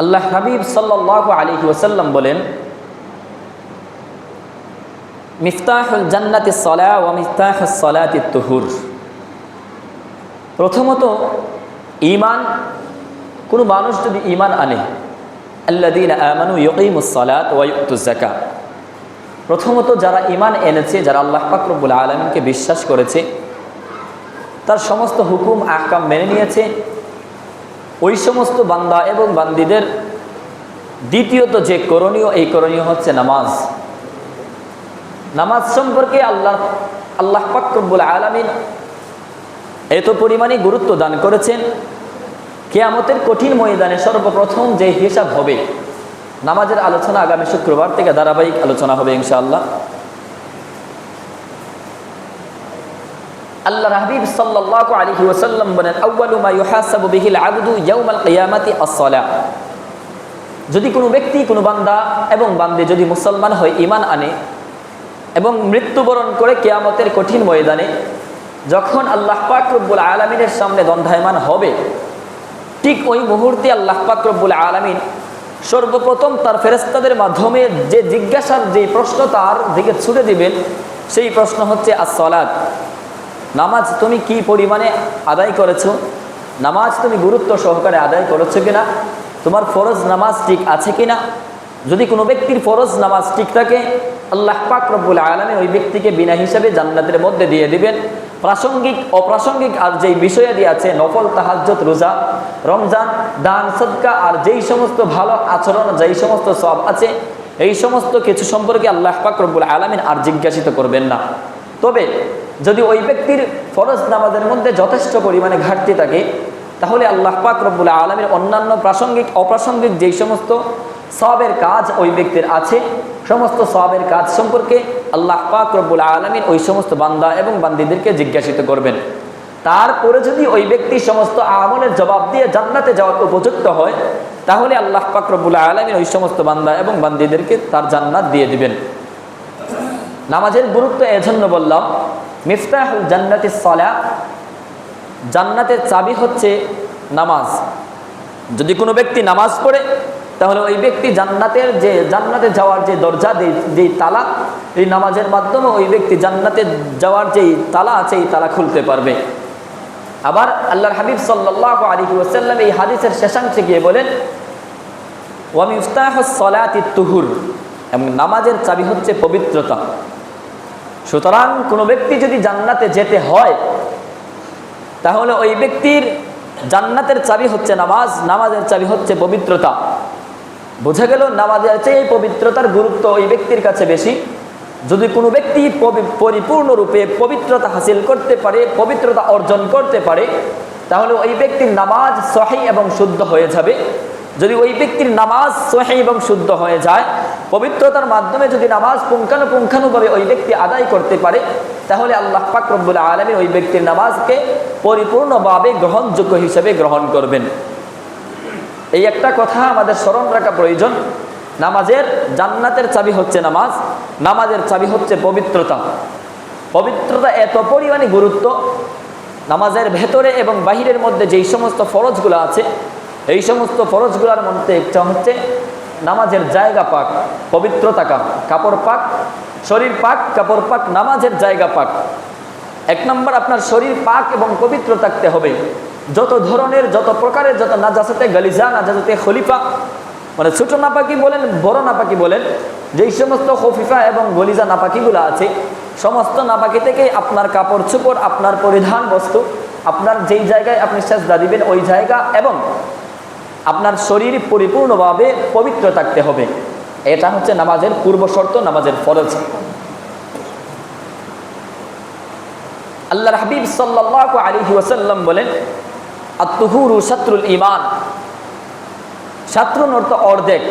আল্লাহ হাবিব সাল্লাল্লাহু আলাইহি ওয়াসাল্লাম বলেন, মিফতাহুল জান্নাতিস সালাহ ওয়া মিফতাহুস সালাতিত তুহুর। প্রথমত ঈমান, কোনো মানুষ যদি ঈমান আনে, আল্লাযীনা আমানু ইউকিমুস সালাত ওয়া ইউতুজ যাকাত, প্রথমত যারা ঈমান এনেছে, যারা আল্লাহ পাক রব্বুল আলামিনকে বিশ্বাস করেছে, তার সমস্ত হুকুম আহকাম মেনে নিয়েছে, ওই সমস্ত বান্দা এবং বান্দীদের দ্বিতীয়ত যে করণীয়, এই করণীয় হচ্ছে নামাজ। নামাজ সম্পর্কে আল্লাহ পাক রব্বুল আলামিন এত পরিমাণে গুরুত্ব দান করেছেন, কিয়ামতের কঠিন ময়দানে সর্বপ্রথম যে হিসাব হবে, নামাজের আলোচনা আগামী শুক্রবার থেকে ধারাবাহিক আলোচনা হবে ইনশাআল্লাহ। আল্লাহ হাবিব সাল্লাল্লাহু আলাইহি ওয়াসাল্লাম বলেন, আউয়ালু মা ইউহাসাবু বিহিল আবদু ইয়াউমাল কিয়ামাতি আস-সালাহ। যদি কোনো ব্যক্তি, কোনো বান্দা এবং বান্দী যদি মুসলমান হয়, ঈমান আনে এবং মৃত্যুবরণ করে কিয়ামতের কঠিন ময়দানে যখন আল্লাহ পাক রব্বুল আলামিনের সামনে দণ্ডায়মান হবে, ঠিক ওই মুহূর্তে আল্লাহ পাক রব্বুল আলামিন সর্বপ্রথম তার ফেরেশতাদের মাধ্যমে যে জিজ্ঞাসার, যে প্রশ্ন তার দিকে ছুড়ে দিবেন, সেই প্রশ্ন হচ্ছে আস-সালাত। নামাজ তুমি কি পরিমাণে আদায় করেছো? নামাজ তুমি গুরুত্ব সহকারে আদায় করেছো কিনা? তোমার ফরজ নামাজ ঠিক আছে কিনা? যদি কোনো ব্যক্তির ফরজ নামাজ ঠিক থাকে, আল্লাহ পাক রব্বুল আলামিন ওই ব্যক্তিকে বিনা হিসাবে জান্নাতের মধ্যে দিয়ে দিবেন। প্রাসঙ্গিক অপ্রাসঙ্গিক আর যেই বিষয়াদি আছে, নফল, তাহাজ্জুদ, রোজা, রমজান, দান, সদকা আর যেই সমস্ত ভালো আচরণ, যেই সমস্ত সওয়াব আছে, এই সমস্ত কিছু সম্পর্কে আল্লাহ পাক রব্বুল আলামিন আর জিজ্ঞাসিত করবেন না। তবে যদি ওই ব্যক্তির ফরজ নামাজের মধ্যে যথেষ্ট পরিমাণে ঘাটতি থাকে, তাহলে আল্লাহ পাক রব্বুল আলামিন অন্যান্য প্রাসঙ্গিক অপ্রাসঙ্গিক যেই সমস্ত সওয়াবের কাজ ওই ব্যক্তির আছে, সমস্ত সওয়াবের কাজ সম্পর্কে আল্লাহ পাক রব্বুল আলামিন ওই সমস্ত বান্দা এবং বান্দীদেরকে জিজ্ঞাসিত করবেন। তারপরে যদি ওই ব্যক্তি সমস্ত আমলের জবাব দিয়ে জান্নাতে যাওয়ার উপযুক্ত হয়, তাহলে আল্লাহ পাক রব্বুল আলামিন ওই সমস্ত বান্দা এবং বান্দীদেরকে তার জান্নাত দিয়ে দিবেন। নামাজের গুরুত্ব এজন্য বললাম, মিফতাহুল জান্নাতিস সালাহ, জান্নাতের চাবি হচ্ছে নামাজ। যদি কোনো ব্যক্তি নামাজ পড়ে, তাহলে ওই ব্যক্তি জান্নাতে যাওয়ার যে দরজা, যেই তালা, এই নামাজের মাধ্যমে ওই ব্যক্তি জান্নাতে যাওয়ার যেই তালা আছে, এই তালা খুলতে পারবে। আবার আল্লাহর হাবিব সাল্লাল্লাহু আলাইহি ওয়াসাল্লাম এই হাদিসের শেষাংশে গিয়ে বলেন, ওয়া মিফতাহুস সালাতিত তুহুর, এবং নামাজের চাবি হচ্ছে পবিত্রতা। সুতরাং কোনো ব্যক্তি যদি জান্নাতে যেতে হয়, তাহলে ওই ব্যক্তির জান্নাতের চাবি হচ্ছে নামাজ, নামাজের চাবি হচ্ছে পবিত্রতা। বোঝা গেল নামাজের চেয়ে পবিত্রতার গুরুত্ব ওই ব্যক্তির কাছে বেশি। যদি কোনো ব্যক্তি পরিপূর্ণরূপে পবিত্রতা হাসিল করতে পারে, পবিত্রতা অর্জন করতে পারে, তাহলে ওই ব্যক্তির নামাজ সহিহ এবং শুদ্ধ হয়ে যাবে। যদি ওই ব্যক্তির নামাজ সহিহ এবং শুদ্ধ হয়ে যায়, পবিত্রতার মাধ্যমে যদি নামাজ পুঙ্খানুপুঙ্খানুভাবে ওই ব্যক্তি আদায় করতে পারে, তাহলে আল্লাহ পাক রব্বুল আলামিন ওই ব্যক্তির নামাজকে পরিপূর্ণভাবে গ্রহণযোগ্য হিসেবে গ্রহণ করবেন। এই একটা কথা আমাদের স্মরণ রাখা প্রয়োজন, নামাজের জান্নাতের চাবি হচ্ছে নামাজ, নামাজের চাবি হচ্ছে পবিত্রতা। পবিত্রতা এত পরিমাণে গুরুত্ব, নামাজের ভেতরে এবং বাহিরের মধ্যে যেই সমস্ত ফরজগুলো আছে, এই সমস্ত ফরজগুলোর মধ্যে একটা হচ্ছে নামাজের জায়গা পাক, পবিত্রতা কাপড় পাক, শরীর পাক, কাপড় পাক, নামাজের জায়গা পাক। এক নম্বর, আপনার শরীর পাক এবং পবিত্র থাকতে হবে। যত ধরনের, যত প্রকারের, যত নাজাসাতে গালিজা, নাজাসাতে খলিফা, মানে ছোট নাপাকি বলেন, বড় নাপাকি বলেন, যেই সমস্ত খফিফা এবং গলিজা নাপাকিগুলো আছে, সমস্ত নাপাকি থেকে আপনার কাপড় চোপড়, আপনার পরিধান বস্তু, আপনার যেই জায়গায় আপনি সেজদা দিবেন ওই জায়গা এবং আপনার শরীর পরিপূর্ণভাবে পবিত্র থাকতে হবে। এটা হচ্ছে নামাজের পূর্ব শর্ত, নামাজের ফরজ। আল্লাহর হাবিব সাল্লাল্লাহু আলাইহি ওয়াসাল্লাম বলেন, আত-তুহুরু শাত্রুল ঈমান। শাত্রুর অর্থ অর্ধেক,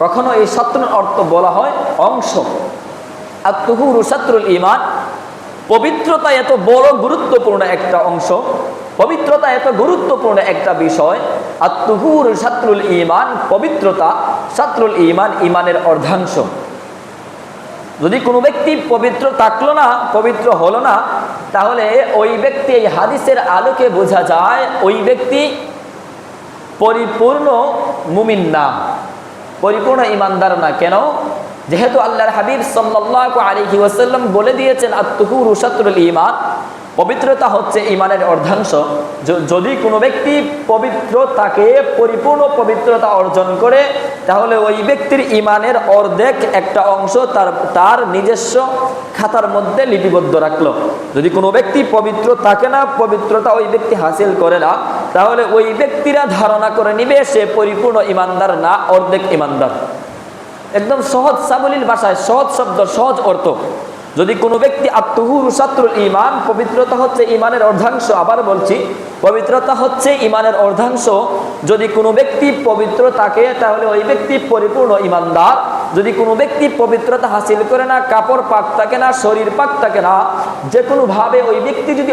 কখনো এই শাত্রুর অর্থ বলা হয় অংশ। আত-তুহুরু শাত্রুল ঈমান, পবিত্রতা এত বড় গুরুত্বপূর্ণ একটা অংশ, পবিত্রতা এত গুরুত্বপূর্ণ একটা বিষয়। আত-তুহুর শাত্রুল ঈমান, পবিত্রতা শাত্রুল ঈমান, ঈমানের অর্ধাংশ। যদি কোনো ব্যক্তি পবিত্র থাকলো না, পবিত্র হলো না, তাহলে ওই ব্যক্তি, এই হাদিসের আলোকে বোঝা যায় ওই ব্যক্তি পরিপূর্ণ মুমিন না, পরিপূর্ণ ইমানদার না। কেন? যেহেতু আল্লাহর হাবিব সাল্লাল্লাহু আলাইহি ওয়াসাল্লাম বলে দিয়েছেন আত-তুহুরু শাতরুল ঈমান, পবিত্রতা হচ্ছে ঈমানের অর্ধাংশ। যদি কোনো ব্যক্তি পবিত্র থাকে, পরিপূর্ণ পবিত্রতা অর্জন করে, তাহলে ওই ব্যক্তির ঈমানের অর্ধেক একটা অংশ তার নিজস্ব খাতার মধ্যে লিপিবদ্ধ রাখলো। যদি কোনো ব্যক্তি পবিত্র থাকে না, পবিত্রতা ওই ব্যক্তি হাসিল করে না, তাহলে ওই ব্যক্তিরা ধারণা করে নিবে সে পরিপূর্ণ ঈমানদার না, অর্ধেক ঈমানদার। একদম সহজ সাবলীল ভাষায়, সহজ শব্দ, সহজ অর্থ। যদি কোনো ব্যক্তি আত-তুহুরু শাতরুল ঈমান, পবিত্রতা হচ্ছে ঈমানের অর্ধাংশ। আবার বলছি, পবিত্রতা হচ্ছে ঈমানের অর্ধাংশ। যদি কোনো ব্যক্তি পবিত্র থাকে, তাহলে ওই ব্যক্তি পরিপূর্ণ ঈমানদার। যদি কোনো ব্যক্তি পবিত্রতা হাসিল করে না, কাপড় পাক থাকে না, শরীর পাক থাকে না, যে কোনোভাবে ওই ব্যক্তি যদি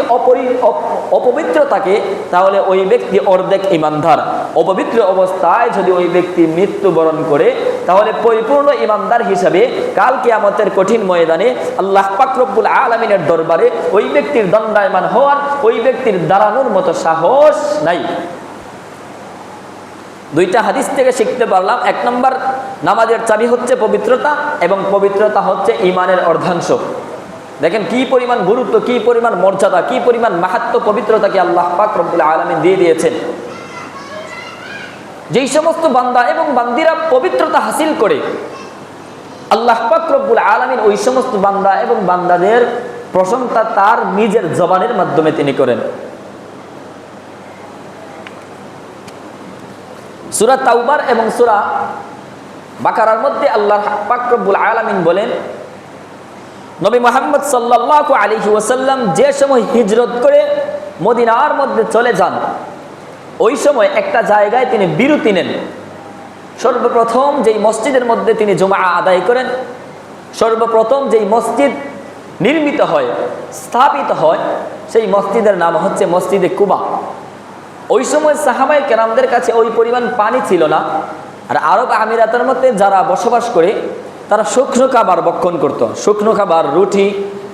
অপবিত্র থাকে, তাহলে ওই ব্যক্তি অর্ধেক ঈমানদার। অপবিত্র অবস্থায় যদি ওই ব্যক্তি মৃত্যুবরণ করে, তাহলে পরিপূর্ণ ঈমানদার হিসাবে কাল কিয়ামতের কঠিন ময়দানে আল্লাহ পাক রব্বুল আলামিনের দরবারে ওই ব্যক্তির দণ্ডায়মান হওয়ার, ওই ব্যক্তির দাঁড়ানোর মতো সাহস নাই। দুইটা হাদিস থেকে শিখতে পারলাম, এক নম্বর, নামাজের চাবি হচ্ছে পবিত্রতা, এবং পবিত্রতা হচ্ছে ঈমানের অর্ধাংশ। দেখেন কি পরিমাণ গুরুত্ব, কি পরিমাণ মর্যাদা, কি পরিমাণ মাহাত্ম্য পবিত্রতাকে আল্লাহ পাক রব্বুল আলামিন দিয়ে দিয়েছেন। যেই সমস্ত বান্দা এবং বান্দিরা পবিত্রতা হাসিল করে, আল্লাহ পাক রব্বুল আলামিন ওই সমস্ত বান্দা এবং বান্দাদের প্রশংসা তার নিজের জবানের মাধ্যমে তিনি করেন। সূরা তাওবার এবং সূরা বাকারার মধ্যে আল্লাহ পাক রব্বুল আলামিন বলেন, নবী মুহাম্মদ সাল্লাল্লাহু আলাইহি ওয়াসাল্লাম যে সময় হিজরত করে মদিনার মধ্যে চলে যান, ওই সময় একটা জায়গায় তিনি বিরতি নেন। সর্বপ্রথম যেই মসজিদের মধ্যে তিনি জুমা আদায় করেন, সর্বপ্রথম যেই মসজিদ নির্মিত হয়, স্থাপিত হয়, সেই মসজিদের নাম হচ্ছে মসজিদে কুবা। ওই সময় সাহাবায়ে কেরামদের কাছে ওই পরিমাণ পানি ছিল না। আর আরব আমিরাতের মধ্যে যারা বসবাস করে, তারা শুকনো খাবার ভক্ষণ করত। শুকনো খাবার, রুটি,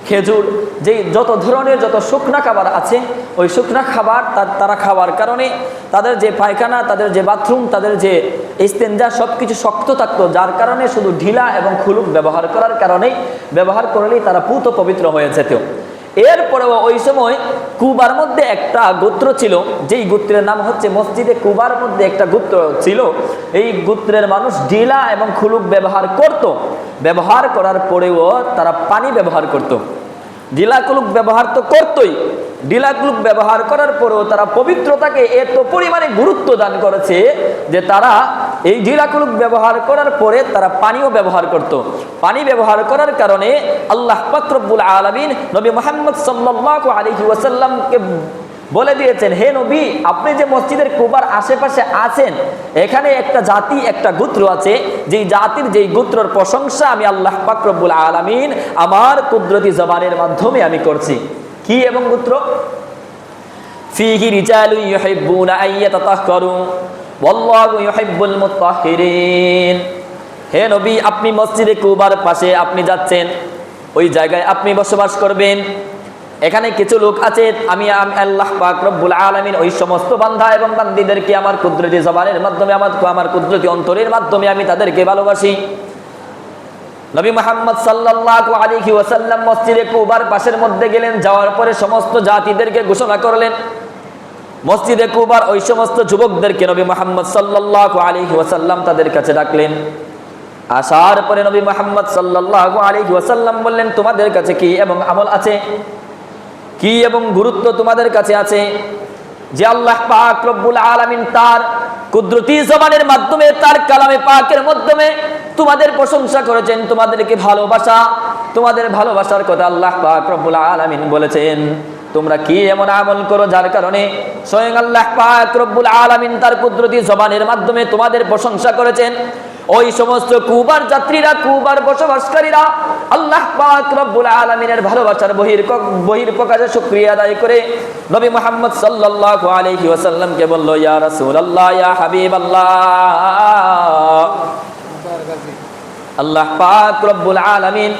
খেজুর, যেই যত ধরনের যত শুকনা খাবার আছে, ওই শুকনা খাবার তারা খাওয়ার কারণে তাদের যে পায়খানা, তাদের যে বাথরুম, তাদের যে ইস্তেঞ্জা, সব কিছু শক্ত থাকতো, যার কারণে শুধু ঢিলা এবং খুলুক ব্যবহার করার কারণেই, ব্যবহার করলেই তারা পুত পবিত্র হয়ে যেত। এরপরেও ওই সময় কুবার মধ্যে একটা গোত্র ছিল, যেই গোত্রের নাম হচ্ছে মসজিদে কুবার মধ্যে একটা গোত্র ছিল। এই গোত্রের মানুষ ঢিলা এবং খুলুক ব্যবহার করত। ব্যবহার করার পরেও তারা পানি ব্যবহার করত। ঢিলা কুলুক ব্যবহার তো করতই, ঢিলা কুলুক ব্যবহার করার পরেও তারা পবিত্রতাকে এত পরিমাণে গুরুত্ব দান করেছে যে তারা এই ঢিলা কুলুক ব্যবহার করার পরে তারা পানিও ব্যবহার করত। পানি ব্যবহার করার কারণে আল্লাহ পাক রব্বুল আলামিন নবী মুহাম্মদ সাল্লাল্লাহু আলাইহি ওয়াসাল্লামকে বলে দিয়েছেন, হে নবী, আপনি যে মসজিদের কুবার আশেপাশে আছেন, এখানে একটা জাতি, একটা গোত্র আছে, যেই জাতির, যেই গোত্রের প্রশংসা আমি আল্লাহ পাক রব্বুল আলামিন আমার কুদরতি জবানের মাধ্যমে আমি করছি। কি এবং গোত্র? ফীহি রিজালুন ইউহিব্বুনা আন ইয়াতাতাহহারু ওয়াল্লাহু ইউহিব্বুল মুতাহহিরিন। হে নবী, আপনি মসজিদে কুবার পাশে আপনি যাচ্ছেন, ওই জায়গায় আপনি বসবাস করবেন। এখানে কিছু লোক আছে, আমি আল্লাহ পাক রব্বুল আলামিন ওই সমস্ত বান্দা এবং বান্দীদেরকে আমার কুদরতি জবানের মাধ্যমে, আমার কুদরতি অন্তরের মাধ্যমে আমি তাদেরকে ভালোবাসি। নবী মুহাম্মদ সাল্লাল্লাহু আলাইহি ওয়াসাল্লাম মসজিদে কুবার পাশের মধ্যে গেলেন, যাওয়ার পরে সমস্ত জাতিদেরকে ঘোষণা করলেন। মসজিদে কুবার ওই সমস্ত যুবকদেরকে নবী মুহাম্মদ সাল্লাল্লাহু আলাইহি ওয়াসাল্লাম তাদের কাছে ডাকলেন। আসার পরে নবী মুহাম্মদ সাল্লাল্লাহু আলাইহি ওয়াসাল্লাম বললেন, তোমাদের কাছে কি এবং আমল আছে, কি এবং গুরুত্ব তোমাদের কাছে আছে যে আল্লাহ পাক রব্বুল আলামিন তার কুদরতি জবানের মাধ্যমে, তার কালামে পাকের মাধ্যমে তোমাদের প্রশংসা করেছেন, তোমাদেরকে ভালোবাসা, তোমাদের ভালোবাসার কথা আল্লাহ পাক রব্বুল আলামিন বলেছেন। তোমরা কি এমন আমল করো যার কারণে স্বয়ং আল্লাহ পাক রব্বুল আলামিন তার কুদরতি জবানের মাধ্যমে তোমাদের প্রশংসা করেছেন। ওই সমস্ত কুবার যাত্রীরা, কুবার বসবাসকারীরা আল্লাহ পাক রব্বুল আলামিনের ভালোবাসার বহির্প্রকাশে শুকরিয়া আদায় করে নবী মুহাম্মদ সাল্লাল্লাহু আলাইহি ওয়াসাল্লামকে বলল, ইয়া রাসূলুল্লাহ, ইয়া হাবিবাল্লাহ, আল্লাহ পাক রব্বুল আলামিন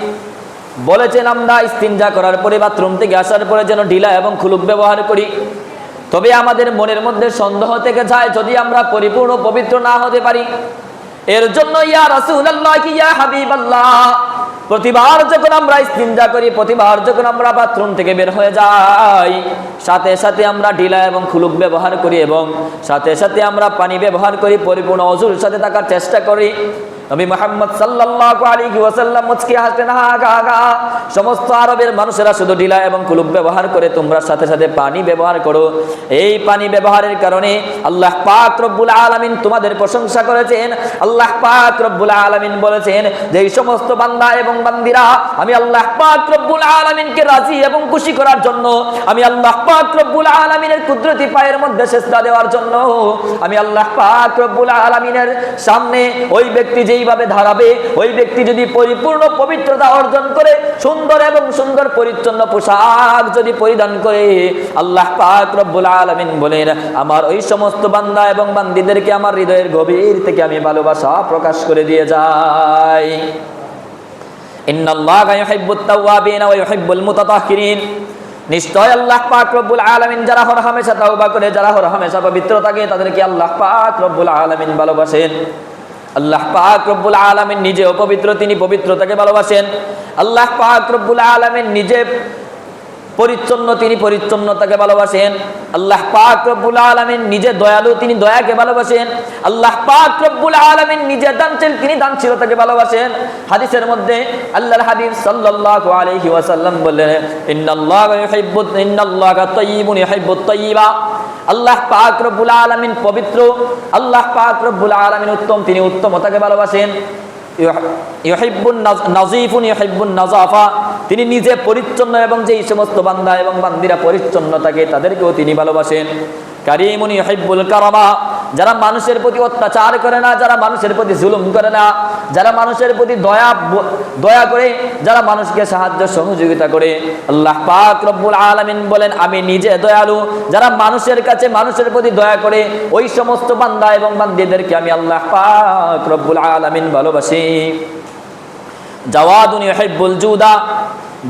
বলেছেন আমরা ইস্তিনজা করার পরে, বাথরুম থেকে আসার পরে যেন ঢিলা এবং খুলুক ব্যবহার করি। তবে আমাদের মনের মধ্যে সন্দেহ থেকে যায় যদি আমরা পরিপূর্ণ পবিত্র না হতে পারি। এর জন্য ইয়া রাসূলুল্লাহ কি ইয়া হাবিবাল্লাহ, প্রতিবার যখন আমরা ইস্তিনজা করি, প্রতিবার যখন আমরা বাথরুম থেকে বের হয়ে যাই, সাথে সাথে আমরা ঢিলা এবং খুলুক ব্যবহার করি এবং সাথে সাথে আমরা পানি ব্যবহার করি, পরিপূর্ণ ওযুর সাথে থাকার চেষ্টা করি। নবী মুহাম্মদ সাল্লাল্লাহু আলাইহি ওয়াসাল্লাম মুচকি হাসলেন, হা গা গা, সমস্ত আরবের মানুষেরা শুধু ঢিলা এবং কুলুপ ব্যবহার করে, তোমরা সাথে সাথে পানি ব্যবহার করো। এই পানি ব্যবহারের কারণে আল্লাহ পাক রব্বুল আলামিন তোমাদের প্রশংসা করেছেন। আল্লাহ পাক রব্বুল আলামিন বলেছেন যে এই সমস্ত বান্দা এবং বান্দিরা আমি আল্লাহ পাক রব্বুল আলামিনকে রাজি এবং খুশি করার জন্য, আমি আল্লাহ পাক রব্বুল আলামিনের কুদরতি পায়ের মধ্যে সিজদা দেওয়ার জন্য, আমি আল্লাহ পাক রব্বুল আলামিনের সামনে ওই ব্যক্তি যেইভাবে দাঁড়াবে, ওই ব্যক্তি যদি পরিপূর্ণ পবিত্রতা অর্জন করে, সুন্দর এবং সুন্দর পরিচ্ছন্ন পোশাক যদি পরিধান করে, আল্লাহ পাক রব্বুল আলামিন বলেন আমার ওই সমস্ত বান্দা এবং বান্দীদেরকে আমার হৃদয়ের গভীর থেকে আমি ভালোবাসা প্রকাশ করে দিয়ে যাই। ইন্নাল্লাহা ইউহিব্বুত তাওয়াবিন ওয়া ইউহিব্বুল মুতাতাহহিরিন, নিশ্চয় আল্লাহ পাক রব্বুল আলামিন যারা হরহামেশা তাওবা করে, যারা হরহামেশা পবিত্র থাকে, তাদেরকে আল্লাহ পাক রব্বুল আলামিন ভালোবাসেন। আল্লাহ পাক রব্বুল আলামিন নিজেও পবিত্র, তিনি পবিত্রতাকে ভালোবাসেন। আল্লাহ পাক রব্বুল আলামিন নিজে পরিচ্ছন্ন, তিনি পরিচ্ছন্নতাকে ভালোবাসেন। আল্লাহ পাক রব্বুল আলামিন নিজে দয়ালু, তিনি দয়াকে ভালোবাসেন। আল্লাহ পাক রব্বুল আলামিন নিজে দানশীল, তিনি দানশীলতাকে ভালোবাসেন। হাদিসের মধ্যে আল্লাহর হাবিব সাল্লাল্লাহু আলাইহি ওয়াসাল্লাম বললেন ইন্নাল্লাহা তাইয়্যিবুন ইউহিব্বুত তাইয়্যিবা, আল্লাহ পাক রব্বুল আলামিন পবিত্র, আল্লাহ পাক রব্বুল আলামিন উত্তম, তিনি উত্তমতাকে ভালোবাসেন। ইউহিব্বুন নাযীফুন ইউহিব্বুন নাযাফা, তিনি নিজে পরিচ্ছন্ন এবং যেই সমস্ত বান্দা এবং বান্দিরা পরিচ্ছন্ন থাকে তাদেরকেও তিনি ভালোবাসেন। কারীমুন ইউহিব্বুল কারামা, যারা মানুষের প্রতি অত্যাচার করে না, যারা মানুষের প্রতি জুলুম করে না, যারা মানুষের প্রতি দয়া করে, যারা মানুষকে সাহায্য সহযোগিতা করে, আল্লাহ পাক রব্বুল আলামিন বলেন আমি নিজে দয়ালু, যারা মানুষের কাছে মানুষের প্রতি দয়া করে, ওই সমস্ত বান্দা এবং বান্দীদেরকে আমি আল্লাহ পাক রব্বুল আলামিন ভালোবাসি। জাওয়াদুন ইউহিব্বুল জুদা,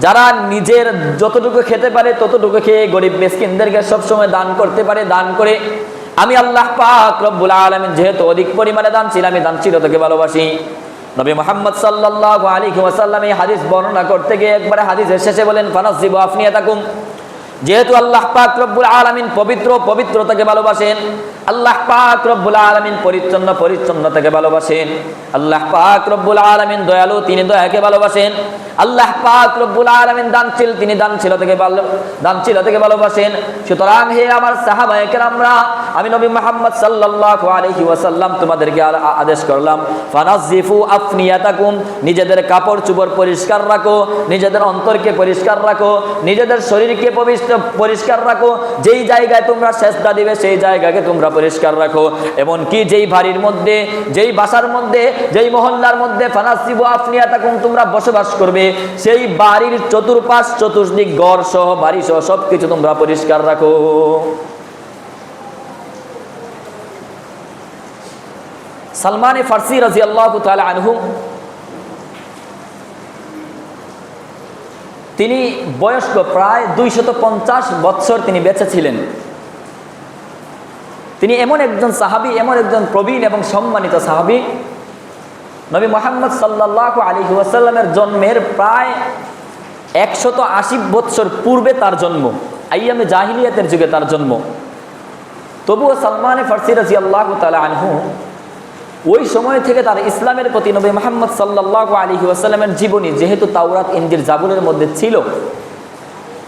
যারা নিজের যতটুকু খেতে পারে ততটুকু খেয়ে গরিব মিসকিনদেরকে সবসময় দান করতে পারে, দান করে আমি আল্লাহ পাক রব্বুল আলামিন যেহেতু অধিক পরিমাণে দানশীল, আমি দানশীলতাকে ভালোবাসি। নবী মুহাম্মদ সাল্লাল্লাহু আলাইহি ওয়াসাল্লাম এই হাদিস বর্ণনা করতে গিয়ে একবারে হাদিসের শেষে বলেন ফানাজিবু আফনিয়াতাকুম, যেহেতু আল্লাহ পাক রব্বুল আলামিন পবিত্র, পবিত্রতাকে ভালোবাসেন। আল্লাহ পাক রব্বুল আলামিন পরিচ্ছন্ন, পরিচ্ছন্নতাকে ভালোবাসেন। আল্লাহ পাক রব্বুল আলামিন দয়ালু, তিনি দয়াকে ভালোবাসেন। আল্লাহ পাক রব্বুল আলামিন দানশীল, তিনি দানশীলতাকে ভালোবাসেন। সুতরাং হে আমার সাহাবায়ে কেরামরা, আমি নবী মুহাম্মদ সাল্লাল্লাহু আলাইহি ওয়াসাল্লাম তোমাদেরকে আদেশ করলাম ফানাজিফু আফনিয়াতাকুম, নিজেদের কাপড় চোপড় পরিষ্কার রাখো, নিজেদের অন্তরকে পরিষ্কার রাখো, নিজেদের শরীরকে পরিষ্কার রাখো, যেই জায়গায় তোমরা সেজদা দিবে সেই জায়গাকে তোমরা পরিষ্কার রাখো। এমনকি যেই বাড়ির মধ্যে, যেই বাসার মধ্যে, যেই মহল্লার মধ্যে ফানাজিফু আফনিয়াতাকুম তোমরা বসবাস করবে, সেই বাড়ির চতুর্পাশ, চতুর্দিক, ঘর সহ, বাড়ি সহ সবকিছু তোমরা পরিষ্কার রাখো। সালমান ফারসি রাদিয়াল্লাহু তাআলা আনহু, তিনি বয়স্ক, প্রায় 250 বছর তিনি বেঁচে ছিলেন। তিনি এমন একজন সাহাবী, এমন একজন প্রবীণ এবং সম্মানিত সাহাবী, নবী মুহাম্মদ সাল্লাল্লাহু আলাইহি ওয়াসাল্লামের জন্মের প্রায় 180 বছর পূর্বে তার জন্ম, আইয়ামে জাহিলিয়াতের যুগে তার জন্ম। তবুও সালমান ফারসি রাদিয়াল্লাহু তাআলা আনহু ওই সময় থেকে তার ইসলামের প্রতি, নবী মুহাম্মদ সাল্লাল্লাহু আলাইহি ওয়াসাল্লামের জীবনী যেহেতু তাওরাত, ইনজিল, জাবুরের মধ্যে ছিল,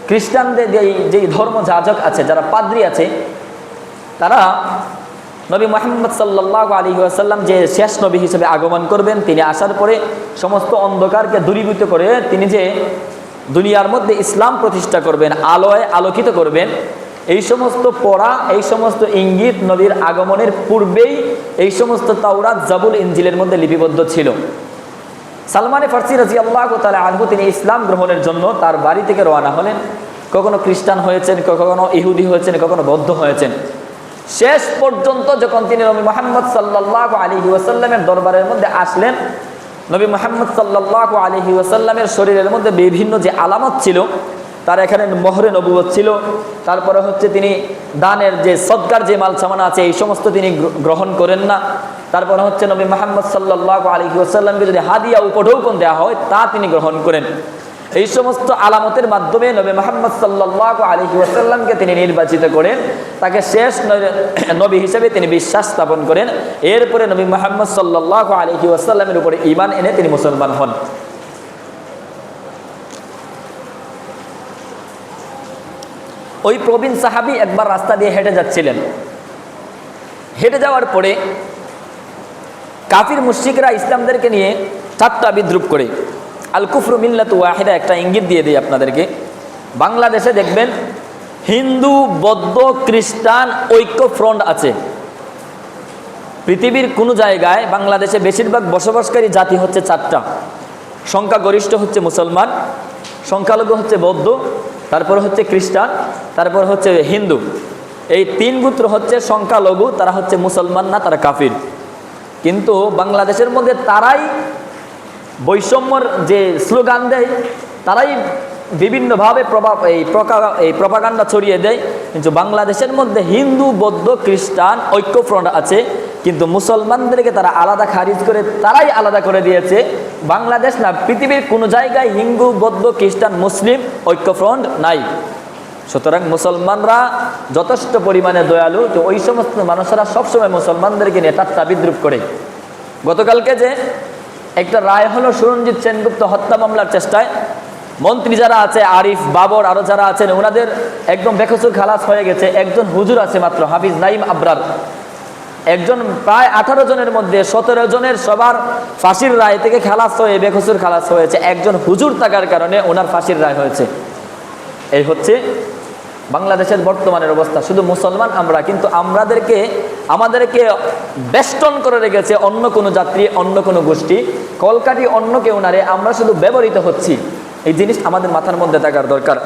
খ্রিস্টানদের যেই ধর্ম যাজক আছে, যারা পাদ্রী আছে, তারা নবী মুহাম্মদ সাল্লাল্লাহু আলাইহি ওয়াসাল্লাম যে শেষ নবী হিসেবে আগমন করবেন, তিনি আসার পরে সমস্ত অন্ধকারকে দূরীভূত করে তিনি যে দুনিয়ার মধ্যে ইসলাম প্রতিষ্ঠা করবেন, আলোয় আলোকিত করবেন, এই সমস্ত পড়া, এই সমস্ত ইঙ্গিত নবীর আগমনের পূর্বেই এই সমস্ত তাওরাত, জাবুর, ইনজিলের মধ্যে লিপিবদ্ধ ছিল। সালমান ফারসি রাদিয়াল্লাহু তাআলা আনহু তিনি ইসলাম গ্রহণের জন্য তার বাড়ি থেকে রওনা হলেন। কখনো খ্রিস্টান হয়েছেন, কখনো ইহুদি হয়েছেন, কখনো বৌদ্ধ হয়েছেন। শেষ পর্যন্ত যখন তিনি নবী মুহাম্মদ সাল্লাল্লাহু আলাইহি ওয়াসাল্লামের দরবারের মধ্যে আসলেন, নবী মুহাম্মদ সাল্লাল্লাহু আলাইহি ওয়াসাল্লামের শরীরের মধ্যে বিভিন্ন যে আলামত ছিল তার এখানে মোহরে নবুয়ত ছিল। তারপরে হচ্ছে তিনি দানের যে সদকার যে মাল সামান আছে এই সমস্ত তিনি গ্রহণ করেন না। তারপরে হচ্ছে নবী মুহাম্মদ সাল্লাল্লাহু আলাইহি ওয়াসাল্লামকে যদি হাদিয়া উপঢৌকন দেওয়া হয় তা তিনি গ্রহণ করেন। এই সমস্ত আলামতের মাধ্যমে নবী মুহাম্মদ সাল্লাল্লাহু আলাইহি ওয়াসাল্লামকে তিনি নির্বাচিত করেন, তাকে শেষ নবী হিসেবে তিনি বিশ্বাস স্থাপন করেন। এরপরে নবী মুহাম্মদ সাল্লাল্লাহু আলাইহি ওয়াসাল্লামের উপরে ঈমান এনে তিনি মুসলমান হন। ওই প্রবীণ সাহাবী একবার রাস্তা দিয়ে হেঁটে যাচ্ছিলেন। হেঁটে যাওয়ার পরে কাফির মুশরিকরা ইসলামদেরকে নিয়ে ঠাট্টা বিদ্রুপ করে। আল কুফরু মিল্লাতু ওয়াহিদা একটা ইঙ্গিত দিয়ে দিই আপনাদেরকে। বাংলাদেশে দেখবেন হিন্দু, বৌদ্ধ, খ্রিস্টান ঐক্য ফ্রন্ট আছে। পৃথিবীর কোনো জায়গায় বাংলাদেশে বেশিরভাগ বসবাসকারী জাতি হচ্ছে চারটা। সংখ্যাগরিষ্ঠ হচ্ছে মুসলমান, সংখ্যালঘু হচ্ছে বৌদ্ধ, তারপরে হচ্ছে খ্রিস্টান, তারপর হচ্ছে হিন্দু। এই তিন গোত্র হচ্ছে সংখ্যালঘু, তারা হচ্ছে মুসলমান না, তারা কাফির। কিন্তু বাংলাদেশের মধ্যে তারাই বৈষম্যর যে স্লোগান দেয়, তারাই বিভিন্নভাবে এই প্রপাগান্ডা ছড়িয়ে দেয়। কিন্তু বাংলাদেশের মধ্যে হিন্দু, বৌদ্ধ, খ্রিস্টান ঐক্য ফ্রন্ট আছে, কিন্তু মুসলমানদেরকে তারা আলাদা খারিজ করে তারাই আলাদা করে দিয়েছে। বাংলাদেশ না, পৃথিবীর কোনো জায়গায় হিন্দু, বৌদ্ধ, খ্রিস্টান, মুসলিম ঐক্য ফ্রন্ট নাই। সুতরাং মুসলমানরা যথেষ্ট পরিমাণে দয়ালু, তো ওই সমস্ত মানুষেরা সবসময় মুসলমানদেরকে নিয়ে ঠাট্টা বিদ্রুপ করে। গতকালকে যে একটা রায় হলো সুরঞ্জিত সেনগুপ্ত হত্যা মামলার চেষ্টায়, মন্ত্রী যারা আছে আরিফ, বাবর, আরও যারা আছেন ওনাদের একদম বেকসুর খালাস হয়ে গেছে। একজন হুজুর আছে মাত্র, হাফিজ নাইম আবরার। একজন প্রায় 18 জনের মধ্যে 17 জনের সবার ফাঁসির রায় থেকে খালাস হয়ে বেকসুর খালাস হয়েছে। একজন হুজুর থাকার কারণে ওনার ফাঁসির রায় হয়েছে। এই হচ্ছে বাংলাদেশের বর্তমানের অবস্থা। শুধু মুসলমান আমরা, কিন্তু আমাদেরকে বেষ্টন করে রেখেছে অন্য কোনো জাতি, অন্য কোনো গোষ্ঠী, কলকাঠি অন্য কেউ নারে, আমরা শুধু ব্যবহৃত হচ্ছি। এই জিনিস আমাদের মাথার মধ্যে থাকার দরকার।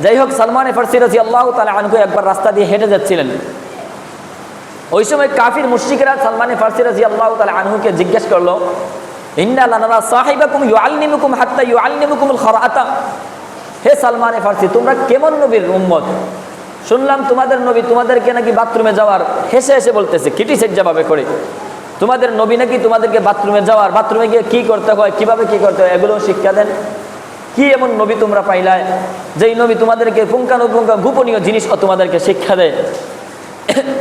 যাই হোক, সালমান ফারসি রাদিয়াল্লাহু তাআলা আনহু একবার রাস্তা দিয়ে হেঁটে যাচ্ছিলেন। ওই সময় কাফির মুশরিকরা সালমান ফারসি রাদিয়াল্লাহু তাআলা আনহুকে জিজ্ঞেস করলো, ইন্না লানারা সাহিবাকুম ইউআল্লিমুকুম হাত্তা ইউআল্লিমুকুমুল খারাআতা। হে সালমান ফারসি, তোমরা কেমন নবীর উম্মত? শুনলাম তোমাদের নবী তোমাদেরকে নাকি বাথরুমে যাওয়ার হেসে হেসে বলতেছে, ক্রিটিসাইজ যেভাবে করে, তোমাদের নবী নাকি তোমাদেরকে বাথরুমে যাওয়ার, বাথরুমে গিয়ে কি করতে হয়, কিভাবে কি করতে হয় এগুলো শিক্ষা দেন। কি এমন নবী তোমরা পাইলায় যেই নবী তোমাদেরকে পুঙ্খানুপুঙ্খ গোপনীয় জিনিস তোমাদেরকে শিক্ষা দেয়?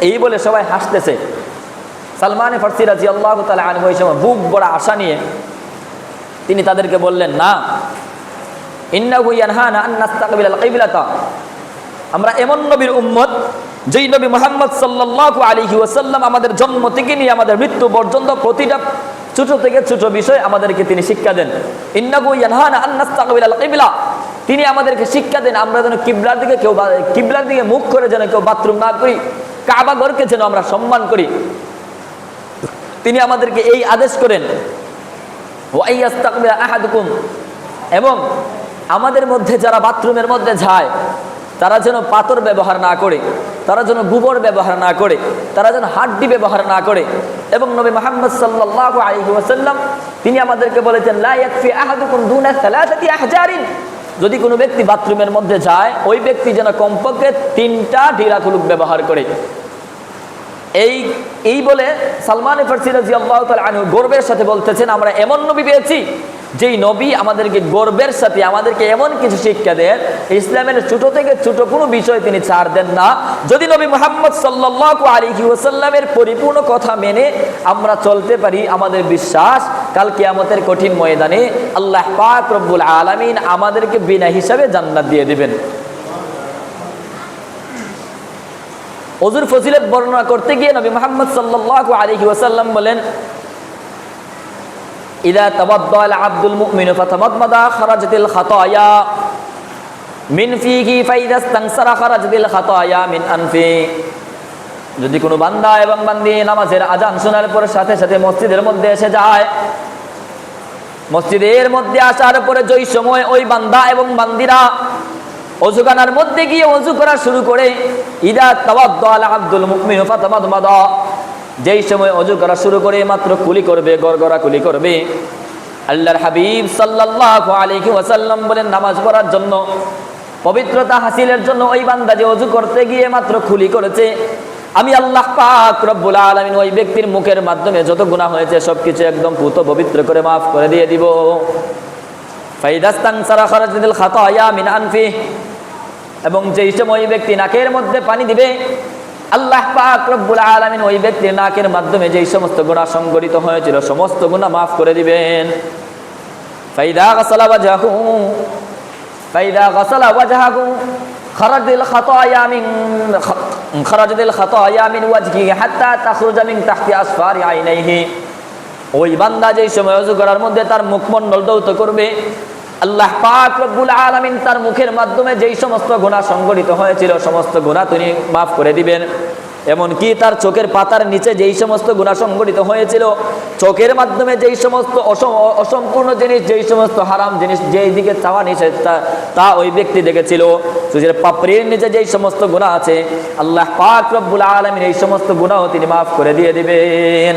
এই বলে সবাই হাসতেছে। সালমান ফারসি রাদিয়াল্লাহু তাআলা আনহু এই সময় বুক বড় আশা নিয়ে তিনি তাদেরকে বললেন, না, ইন্নাহু ইয়ানহানা আন নাস্তাকবিলাল কিবলাতা। আমরা এমন নবীর উম্মত যেই নবী মুহাম্মদ সাল্লাল্লাহু আলাইহি ওয়াসাল্লাম আমাদের জন্ম থেকে নিয়ে আমাদের মৃত্যু পর্যন্ত প্রতিটা ছোট থেকে ছোট বিষয় আমাদেরকে তিনি শিক্ষা দেন। ইন্নাহু ইয়ানহানা আন নাস্তাকবিলাল কিবলা, তিনি আমাদেরকে শিক্ষা দেন আমরা যেন কিবলার দিকে মুখ করে যেন কেউ বাথরুম না করি, কাবা ঘরকে যেন আমরা সম্মান করি। তিনি আমাদেরকে এই আদেশ করেন, ওয়া ইয়াস্তাকবিলা আহাদুকুম, এবং আমাদের মধ্যে যারা বাথরুমের মধ্যে যায় তারা যেন পাথর ব্যবহার না করে, তারা যেন গোবর ব্যবহার না করে, তারা যেন হাড্ডি ব্যবহার না করে। এবং নবী মুহাম্মদ সাল্লাল্লাহু আলাইহি ওয়াসাল্লাম তিনি আমাদেরকে বলেছেন, লা ইয়াকফি আহাদুকুম দুনা সালাসাতি আহজারিন, যদি কোনো ব্যক্তি বাথরুমের মধ্যে যায় ওই ব্যক্তি যেন কমপক্ষে 3টা ঢিলা কুলুক ব্যবহার করে। এই বলে সালমান ফারসি রাদিয়াল্লাহু তাআলা আনহু গর্বের সাথে বলতেছেন, আমরা এমন নবী পেয়েছি যেই নবী আমাদেরকে গর্বের সাথে আমাদেরকে এমন কিছু শিক্ষা দেন, ইসলামের ছোট থেকে ছোট কোনো বিষয় তিনি ছাড় দেন না। যদি নবী মুহাম্মদ সাল্লাল্লাহু আলাইহি ওয়াসাল্লামের পরিপূর্ণ কথা মেনে আমরা চলতে পারি, আমাদের বিশ্বাস কাল কিয়ামতের কঠিন ময়দানে আল্লাহ পাক রব্বুল আলামিন আমাদেরকে বিনা হিসাবে জান্নাত দিয়ে দিবেন। ওযুর ফজিলত বর্ণনা করতে গিয়ে নবী মুহাম্মদ সাল্লাল্লাহু আলাইহি ওয়াসাল্লাম বলেন, ইযা তাওয়াদ্দাআল আবদুল মুমিনু ফাতামাদমাদা খারাজাতিল খাতায়া মিন ফিহি ফাইযা ইসতানসারা খারাজাতিল খাতায়া মিন আনফি। যদি কোনো বান্দা এবং বান্দি নামাজের আজান শোনার পর সাথে সাথে মসজিদের মধ্যে এসে যায়, মসজিদের মধ্যে আসার পরে যেই সময় ওই বান্দা এবং বান্দিরা অজুখানার মধ্যে গিয়ে অজু করা শুরু করে, ইযা তাওয়াদ্দাআল আবদুল মুমিনু ফাতামাদমাদা, যেই সময় অজু করা শুরু করে মাত্র কুলি করবে, গড়গড়া কুলি করবে। আল্লাহর হাবিব সাল্লাল্লাহু আলাইহি ওয়াসাল্লাম বলেন, নামাজ পড়ার জন্য পবিত্রতা হাসিলের জন্য ওই বান্দা যে ওযু করতে গিয়ে মাত্র খুলি করেছে, আমি আল্লাহ পাক রব্বুল আলামিন ওই ব্যক্তির মুখের মাধ্যমে যত গুনাহ হয়েছে সবকিছু একদম পুত পবিত্র করে মাফ করে দিয়ে দিব। ফাইদাস্তানসারা খারাজাতিল খাতায়া মিন আনফি, এবং যেই সময় ওই ব্যক্তি নাকের মধ্যে পানি দিবে, আল্লাহ পাক রব্বুল আলামিন ওই ব্যক্তির নাকের মাধ্যমে যেই সমস্ত গুনাহ সংগঠিত হয়েছিল সমস্ত গুনাহ মাফ করে দিবেন। ফাইদা গাসালা ওয়াজহু খারাজাতিল খাতায়া মিন ওয়াজহিহি হাত্তা তাখরুজা মিন তাহতি আসফারি আইনাইহি। ওই বান্দা যেই সময় ওযু করার মধ্যে তার মুখমণ্ডল ধৌত করবে, আল্লাহ পাক রব্বুল আলামিন তার মুখের মাধ্যমে যেই সমস্ত গুনাহ সংগঠিত হয়েছিল সমস্ত গুনাহ তিনি মাফ করে দিবেন। এমনকি তার চোখের পাতার নিচে যেই সমস্ত গুনাহ সংগঠিত হয়েছিল, চোখের মাধ্যমে যেই সমস্ত অসম্পূর্ণ জিনিস, যেই সমস্ত হারাম জিনিস যেই দিকে চাওয়া নিষেধ তা ওই ব্যক্তি দেখেছিল, চোখের পাপড়ির নিচে যেই সমস্ত গুনাহ আছে আল্লাহ পাক রব্বুল আলামিন এই সমস্ত গুনাহ তিনি মাফ করে দিয়ে দিবেন।